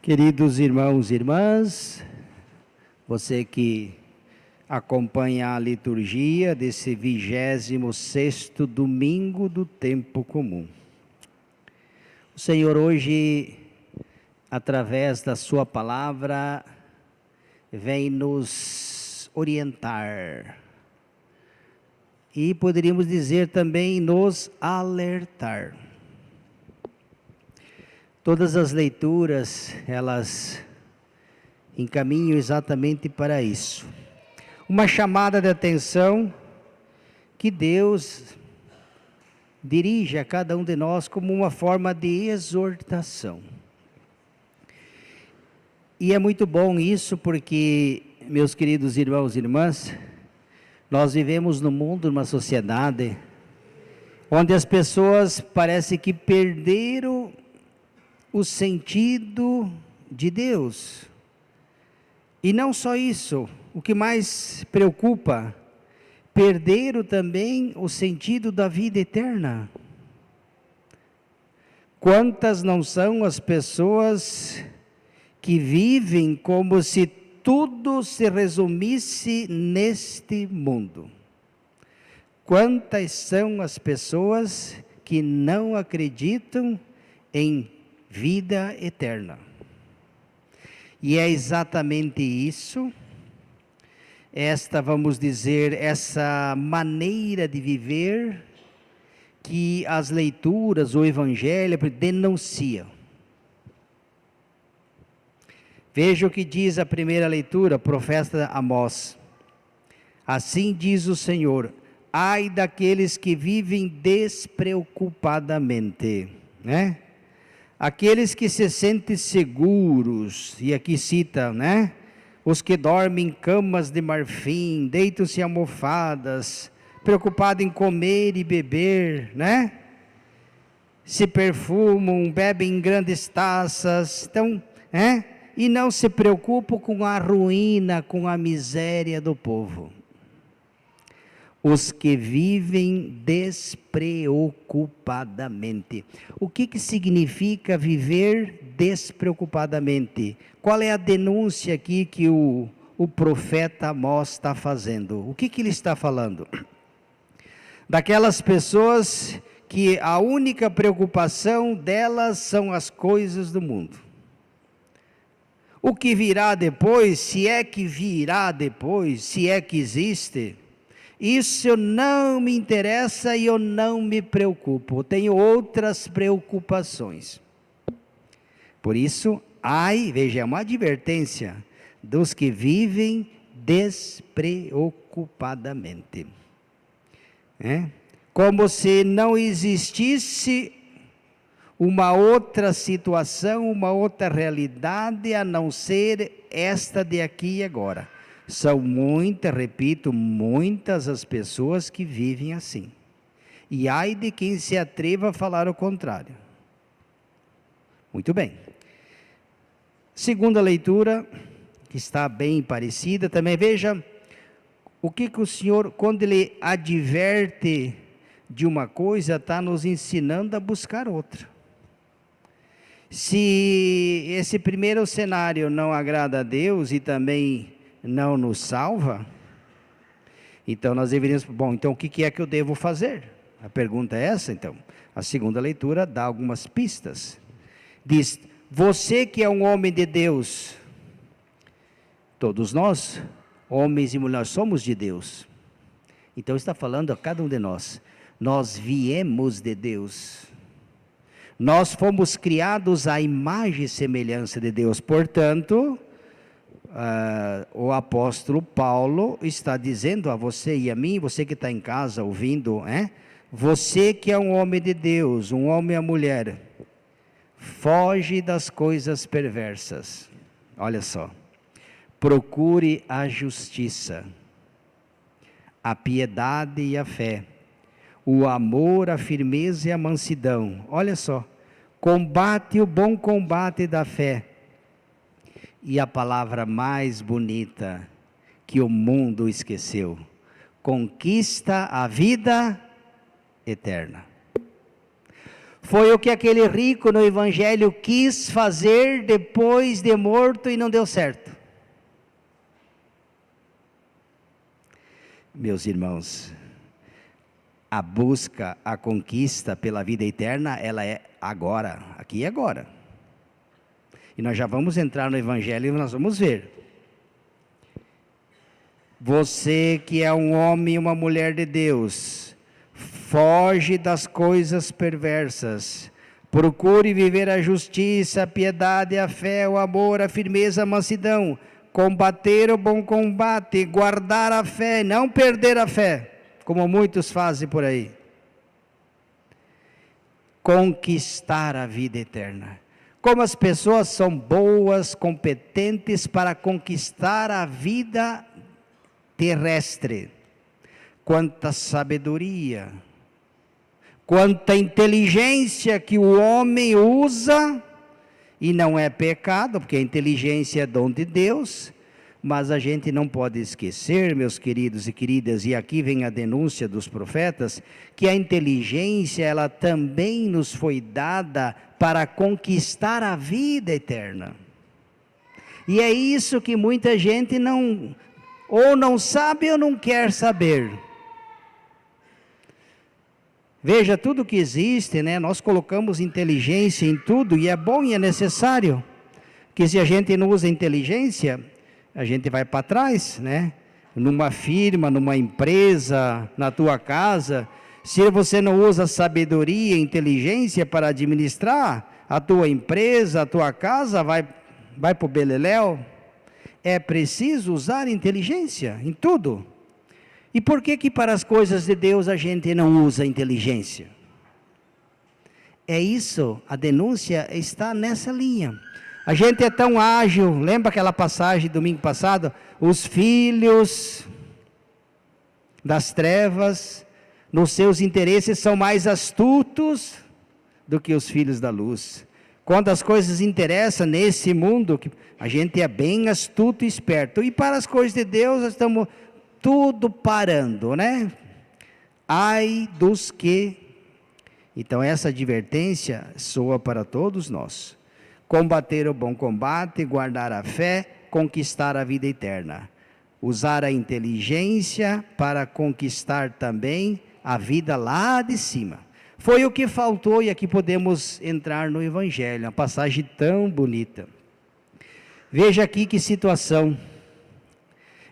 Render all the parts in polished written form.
Queridos irmãos e irmãs, você que acompanha a liturgia desse 26º domingo do tempo comum. O Senhor hoje, através da sua palavra, vem nos orientar e poderíamos dizer também nos alertar. Todas as leituras, elas encaminham exatamente para isso. Uma chamada de atenção que Deus dirige a cada um de nós como uma forma de exortação. E é muito bom isso porque, meus queridos irmãos e irmãs, nós vivemos num mundo, numa sociedade, onde as pessoas parece que perderam o sentido de Deus. E não só isso, o que mais preocupa, perderam também o sentido da vida eterna. Quantas não são as pessoas que vivem como se tudo se resumisse neste mundo? Quantas são as pessoas que não acreditam em vida eterna? E é exatamente isso, vamos dizer, essa maneira de viver que as leituras, o Evangelho denunciam. Veja o que diz a primeira leitura, profeta Amós. Assim diz o Senhor: ai daqueles que vivem despreocupadamente, né? Aqueles que se sentem seguros, e aqui cita, né? Os que dormem em camas de marfim, deitam-se em almofadas, preocupados em comer e beber, né? Se perfumam, bebem em grandes taças, então, né? E não se preocupam com a ruína, com a miséria do povo. Os que vivem despreocupadamente. O que significa viver despreocupadamente? Qual é a denúncia aqui que o profeta Amós está fazendo? O que ele está falando? Daquelas pessoas que a única preocupação delas são as coisas do mundo. O que virá depois, se é que virá depois, se é que existe, isso não me interessa e eu não me preocupo, eu tenho outras preocupações. Por isso, veja, é uma advertência dos que vivem despreocupadamente. Como se não existisse uma outra situação, uma outra realidade, a não ser esta de aqui e agora. São muitas, repito, muitas as pessoas que vivem assim. E ai de quem se atreva a falar o contrário. Muito bem. Segunda leitura, que está bem parecida, também veja o que o Senhor, quando Ele adverte de uma coisa, está nos ensinando a buscar outra. Se esse primeiro cenário não agrada a Deus e também não nos salva, então nós deveríamos, então o que é que eu devo fazer? A pergunta é essa, então. A segunda leitura dá algumas pistas. Diz: você que é um homem de Deus, todos nós, homens e mulheres, somos de Deus. Então está falando a cada um de nós, nós viemos de Deus. Nós fomos criados à imagem e semelhança de Deus, portanto, o apóstolo Paulo está dizendo a você e a mim, você que está em casa ouvindo, você que é um homem de Deus, um homem e uma mulher, foge das coisas perversas. Olha só, procure a justiça, a piedade e a fé, o amor, a firmeza e a mansidão. Olha só, combate o bom combate da fé. E a palavra mais bonita que o mundo esqueceu: conquista a vida eterna. Foi o que aquele rico no Evangelho quis fazer depois de morto e não deu certo. Meus irmãos, a busca, a conquista pela vida eterna, ela é agora, aqui e agora. E nós já vamos entrar no Evangelho e nós vamos ver. Você que é um homem e uma mulher de Deus, foge das coisas perversas, procure viver a justiça, a piedade, a fé, o amor, a firmeza, a mansidão, combater o bom combate, guardar a fé, não perder a fé, como muitos fazem por aí. Conquistar a vida eterna. Como as pessoas são boas, competentes para conquistar a vida terrestre. Quanta sabedoria, quanta inteligência que o homem usa, e não é pecado, porque a inteligência é dom de Deus, mas a gente não pode esquecer, meus queridos e queridas, e aqui vem a denúncia dos profetas, que a inteligência, ela também nos foi dada para conquistar a vida eterna. E é isso que muita gente ou não sabe ou não quer saber. Veja, tudo que existe, né? Nós colocamos inteligência em tudo, e é bom e é necessário, que se a gente não usa inteligência, a gente vai para trás, né? Numa firma, numa empresa, na tua casa, se você não usa sabedoria e inteligência para administrar a tua empresa, a tua casa, vai para o beleléu. É preciso usar inteligência em tudo. E por que para as coisas de Deus a gente não usa inteligência? É isso, a denúncia está nessa linha. A gente é tão ágil, lembra aquela passagem domingo passado? Os filhos das trevas, nos seus interesses, são mais astutos do que os filhos da luz. Quando as coisas interessam nesse mundo, a gente é bem astuto e esperto. E para as coisas de Deus, nós estamos tudo parando, né? Ai dos que... Então essa advertência soa para todos nós. Combater o bom combate, guardar a fé, conquistar a vida eterna. Usar a inteligência para conquistar também a vida lá de cima. Foi o que faltou, e aqui podemos entrar no Evangelho, uma passagem tão bonita. Veja aqui que situação.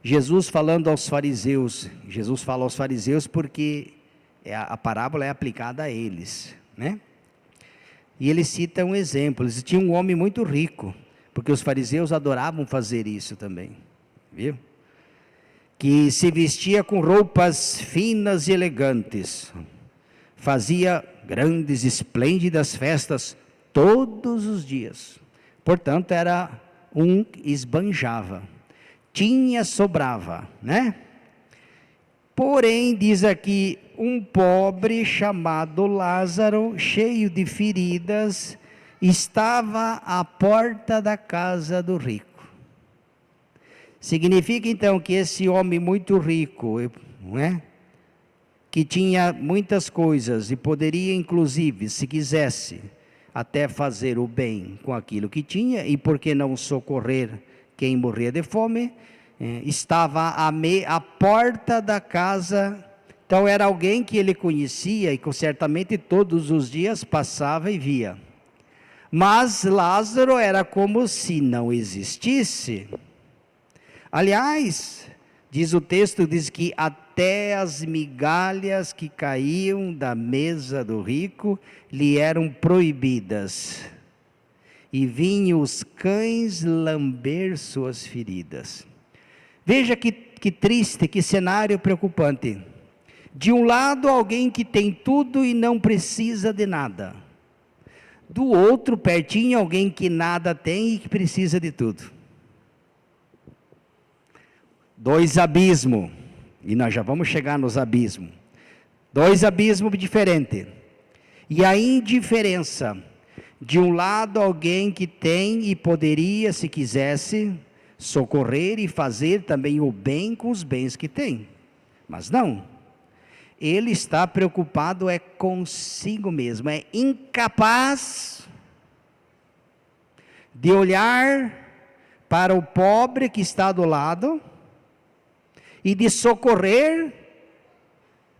Jesus falando aos fariseus, Jesus fala aos fariseus porque a parábola é aplicada a eles, né? E ele cita um exemplo. Eles tinham um homem muito rico, porque os fariseus adoravam fazer isso também, viu? Que se vestia com roupas finas e elegantes, fazia grandes, esplêndidas festas todos os dias. Portanto, era um esbanjava, tinha, sobrava, né? Porém, diz aqui, um pobre chamado Lázaro, cheio de feridas, estava à porta da casa do rico. Significa então que esse homem muito rico, né, que tinha muitas coisas e poderia inclusive, se quisesse, até fazer o bem com aquilo que tinha, e por que não socorrer quem morria de fome, estava à porta da casa. Então era alguém que ele conhecia e que certamente todos os dias passava e via. Mas Lázaro era como se não existisse. Aliás, diz o texto, diz que até as migalhas que caíam da mesa do rico lhe eram proibidas. E vinham os cães lamber suas feridas. Veja que triste, que cenário preocupante. De um lado, alguém que tem tudo e não precisa de nada. Do outro, pertinho, alguém que nada tem e que precisa de tudo. Dois abismos, e nós já vamos chegar nos abismos. Dois abismos diferentes. E a indiferença. De um lado, alguém que tem e poderia, se quisesse, socorrer e fazer também o bem com os bens que tem. Mas não. ele está preocupado consigo mesmo, é incapaz de olhar para o pobre que está do lado e de socorrer.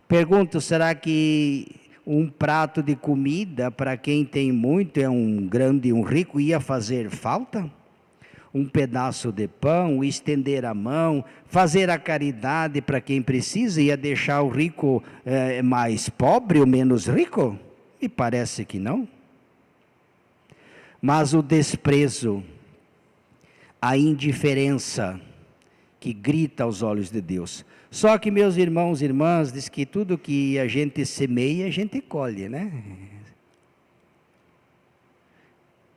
Pergunto, será que um prato de comida para quem tem muito, é um rico, ia fazer falta? Um pedaço de pão, estender a mão, fazer a caridade para quem precisa, ia deixar o rico mais pobre ou menos rico? Me parece que não. Mas o desprezo, a indiferença que grita aos olhos de Deus. Só que, meus irmãos e irmãs, diz que tudo que a gente semeia, a gente colhe, né?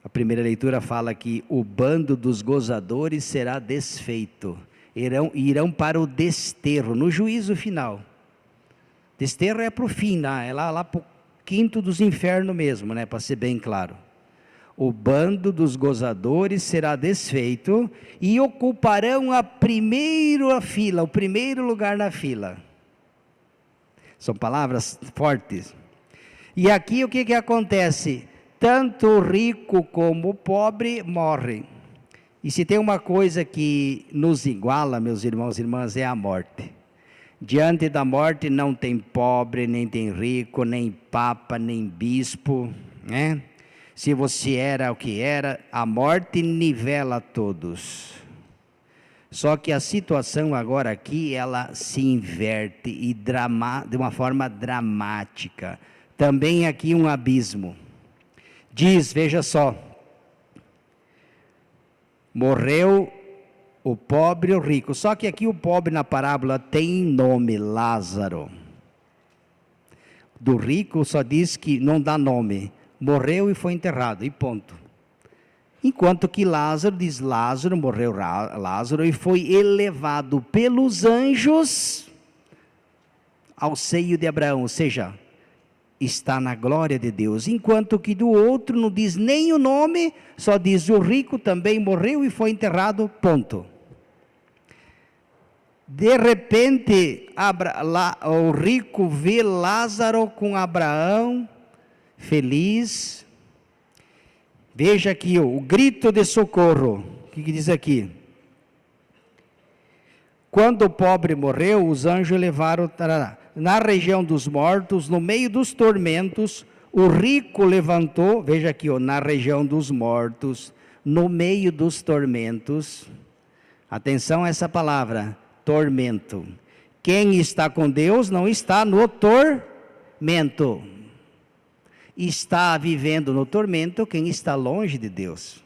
A primeira leitura fala que o bando dos gozadores será desfeito. Irão para o desterro, no juízo final. Desterro é para o fim, é lá para o quinto dos infernos mesmo, né? Para ser bem claro. O bando dos gozadores será desfeito e ocuparão a primeira fila, o primeiro lugar na fila. São palavras fortes. E aqui o que acontece? Tanto o rico como o pobre morrem. E se tem uma coisa que nos iguala, meus irmãos e irmãs, é a morte. Diante da morte não tem pobre, nem tem rico, nem papa, nem bispo, né? Se você era o que era, a morte nivela todos. Só que a situação agora aqui, ela se inverte de uma forma dramática. Também aqui um abismo. Diz, veja só, morreu o pobre e o rico. Só que aqui o pobre na parábola tem nome, Lázaro. Do rico só diz que não dá nome. Morreu e foi enterrado, e ponto. Enquanto que Lázaro, diz Lázaro, morreu Lázaro e foi elevado pelos anjos ao seio de Abraão, ou seja, está na glória de Deus. Enquanto que do outro não diz nem o nome, só diz o rico também morreu e foi enterrado, ponto. De repente, o rico vê Lázaro com Abraão, feliz. Veja aqui o grito de socorro. O que diz aqui? Quando o pobre morreu, os anjos levaram na região dos mortos, no meio dos tormentos. O rico levantou, veja aqui, na região dos mortos, no meio dos tormentos. Atenção a essa palavra, tormento. Quem está com Deus não está no tormento. Está vivendo no tormento quem está longe de Deus.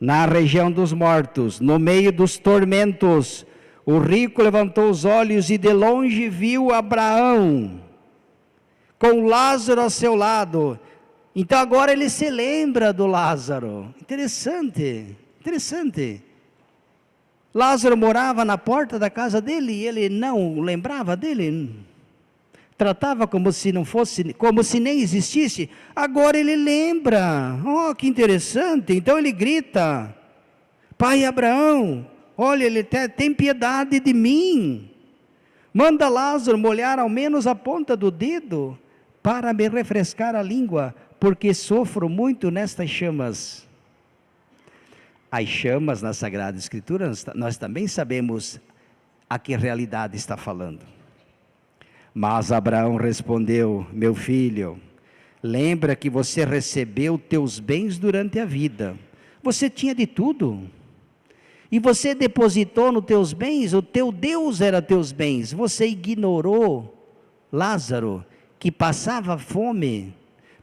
Na região dos mortos, no meio dos tormentos, o rico levantou os olhos e de longe viu Abraão, com Lázaro ao seu lado. Então agora ele se lembra do Lázaro. Interessante. Lázaro morava na porta da casa dele e ele não lembrava dele. Tratava como se não fosse, como se nem existisse. Agora ele lembra. Oh, que interessante. Então ele grita: Pai Abraão, olha, ele tem piedade de mim. Manda Lázaro molhar ao menos a ponta do dedo para me refrescar a língua, porque sofro muito nestas chamas. As chamas na Sagrada Escritura, nós também sabemos a que realidade está falando. Mas Abraão respondeu: meu filho, lembra que você recebeu teus bens durante a vida. Você tinha de tudo. E você depositou nos teus bens, o teu Deus era teus bens. Você ignorou Lázaro, que passava fome.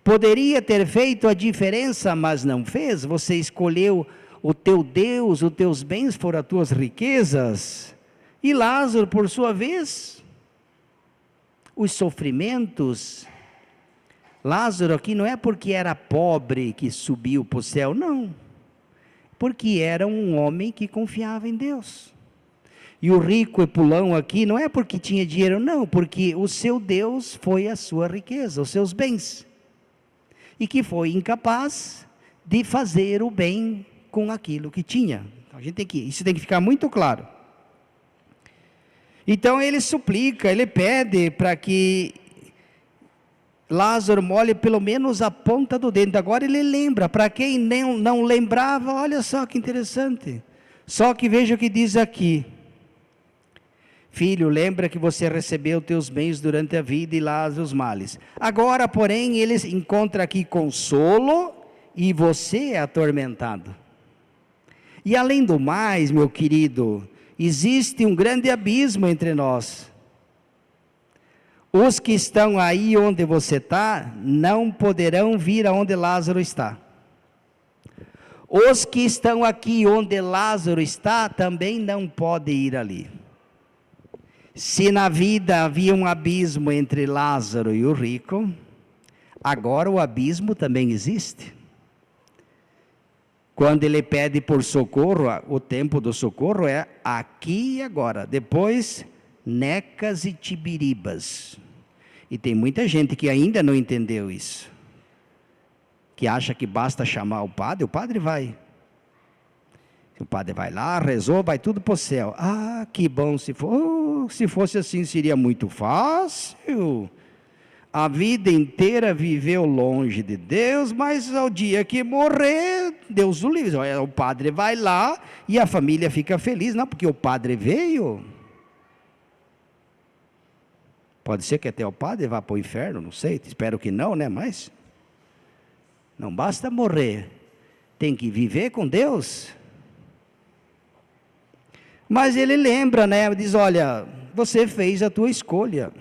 Poderia ter feito a diferença, mas não fez. Você escolheu o teu Deus, os teus bens foram as tuas riquezas. E Lázaro, por sua vez, os sofrimentos. Lázaro aqui não é porque era pobre que subiu para o céu, não. Porque era um homem que confiava em Deus. E o rico e pulão aqui não é porque tinha dinheiro, não, porque o seu Deus foi a sua riqueza, os seus bens. E que foi incapaz de fazer o bem com aquilo que tinha. Então, isso tem que ficar muito claro. Então ele suplica, ele pede para que Lázaro molhe pelo menos a ponta do dedo. Agora ele lembra, para quem não lembrava, olha só que interessante. Só que veja o que diz aqui. Filho, lembra que você recebeu teus bens durante a vida e Lázaro os males. Agora, porém, ele encontra aqui consolo e você é atormentado. E além do mais, meu querido, existe um grande abismo entre nós. Os que estão aí onde você está, não poderão vir aonde Lázaro está. Os que estão aqui onde Lázaro está, também não podem ir ali. Se na vida havia um abismo entre Lázaro e o rico, agora o abismo também existe. Quando ele pede por socorro, o tempo do socorro é aqui e agora. Depois, Necas e Tibiribas. E tem muita gente que ainda não entendeu isso. Que acha que basta chamar o padre vai. O padre vai lá, rezou, vai tudo para o céu. Ah, que bom, se fosse assim seria muito fácil. A vida inteira viveu longe de Deus, mas ao dia que morrer, Deus o livre. O padre vai lá e a família fica feliz, não, porque o padre veio. Pode ser que até o padre vá para o inferno, não sei, espero que não, né? Mas não basta morrer, tem que viver com Deus. Mas ele lembra, né? Diz, olha, você fez a tua escolha.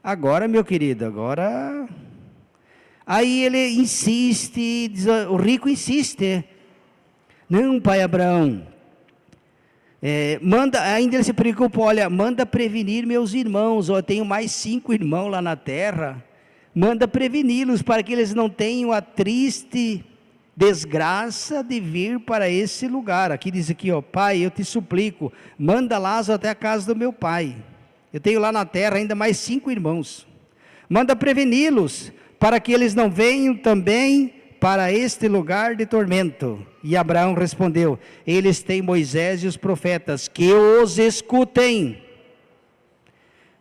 Agora, meu querido, agora... Aí ele insiste, diz, o rico insiste. Não, pai Abraão. Ainda ele se preocupa, olha, manda prevenir meus irmãos. Eu tenho mais 5 irmãos lá na terra. Manda preveni-los para que eles não tenham a triste desgraça de vir para esse lugar. Aqui diz aqui, ó, pai, eu te suplico, manda Lázaro até a casa do meu pai. Eu tenho lá na terra ainda mais 5 irmãos. Manda preveni-los, para que eles não venham também para este lugar de tormento. E Abraão respondeu, eles têm Moisés e os profetas, que os escutem.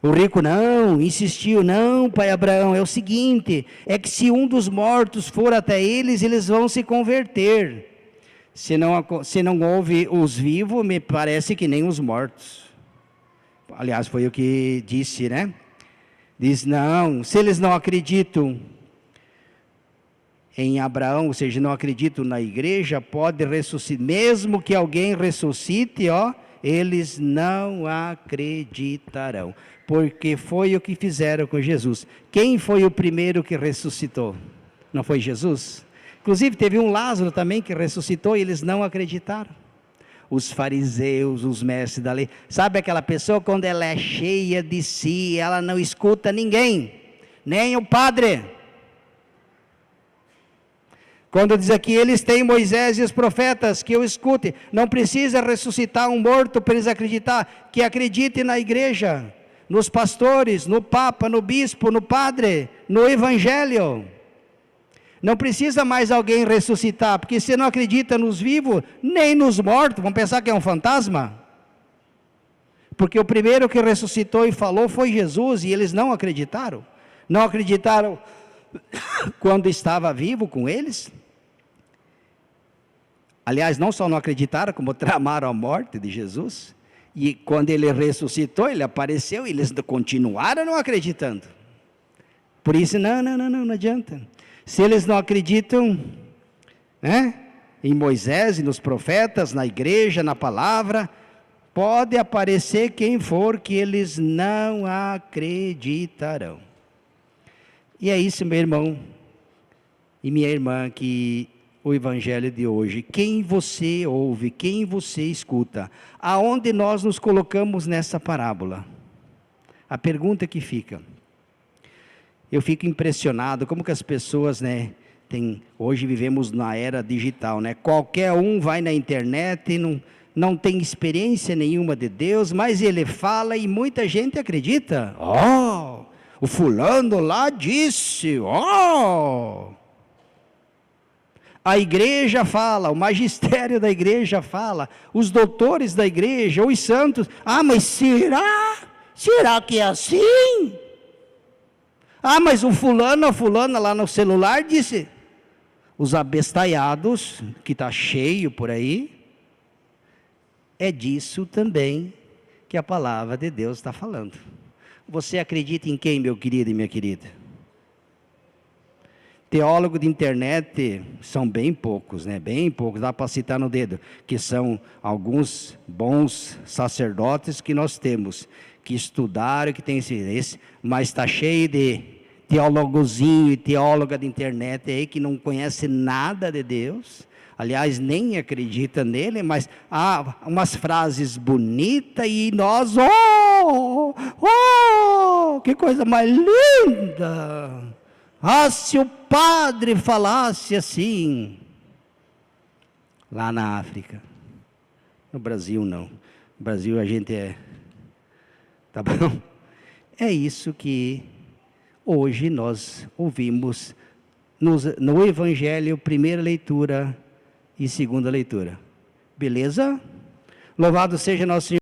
O rico não, insistiu, não, pai Abraão, é o seguinte, é que se um dos mortos for até eles, eles vão se converter. Se não houve os vivos, me parece que nem os mortos. Aliás, foi o que disse, né? Diz, não, se eles não acreditam em Abraão, ou seja, não acreditam na igreja, pode ressuscitar, mesmo que alguém ressuscite, ó, eles não acreditarão, porque foi o que fizeram com Jesus. Quem foi o primeiro que ressuscitou? Não foi Jesus? Inclusive teve um Lázaro também que ressuscitou e eles não acreditaram. Os fariseus, os mestres da lei, sabe aquela pessoa quando ela é cheia de si, ela não escuta ninguém, nem o padre. Quando diz aqui, eles têm Moisés e os profetas, que eu escute, não precisa ressuscitar um morto para eles acreditar, que acreditem na igreja, nos pastores, no papa, no bispo, no padre, no evangelho. Não precisa mais alguém ressuscitar, porque se não acredita nos vivos, nem nos mortos, vão pensar que é um fantasma. Porque o primeiro que ressuscitou e falou foi Jesus, e eles não acreditaram. Não acreditaram quando estava vivo com eles. Aliás, não só não acreditaram, como tramaram a morte de Jesus. E quando ele ressuscitou, ele apareceu, e eles continuaram não acreditando. Por isso, não adianta. Se eles não acreditam, né, em Moisés e nos profetas, na igreja, na palavra, pode aparecer quem for que eles não acreditarão. E é isso, meu irmão e minha irmã, que o evangelho de hoje, quem você ouve, quem você escuta, aonde nós nos colocamos nessa parábola? A pergunta que fica, eu fico impressionado como que as pessoas, né, hoje vivemos na era digital, né, qualquer um vai na internet e não tem experiência nenhuma de Deus, mas ele fala e muita gente acredita. O fulano lá disse, A igreja fala, o magistério da igreja fala, os doutores da igreja, os santos. Ah, mas será? Será que é assim? Ah, mas o fulano, a fulana lá no celular disse. Os abestalhados, que está cheio por aí, é disso também que a palavra de Deus está falando. Você acredita em quem, meu querido e minha querida? Teólogo de internet são bem poucos, né? Bem poucos, dá para citar no dedo, que são alguns bons sacerdotes que nós temos, que estudaram, que tem esse, mas está cheio de teólogozinho e teóloga de internet aí, que não conhece nada de Deus, aliás, nem acredita nele, mas umas frases bonitas e nós, que coisa mais linda! Ah, se o padre falasse assim, lá na África, no Brasil não, no Brasil a gente tá bom? É isso que hoje nós ouvimos no Evangelho, primeira leitura e segunda leitura, beleza? Louvado seja nosso Senhor.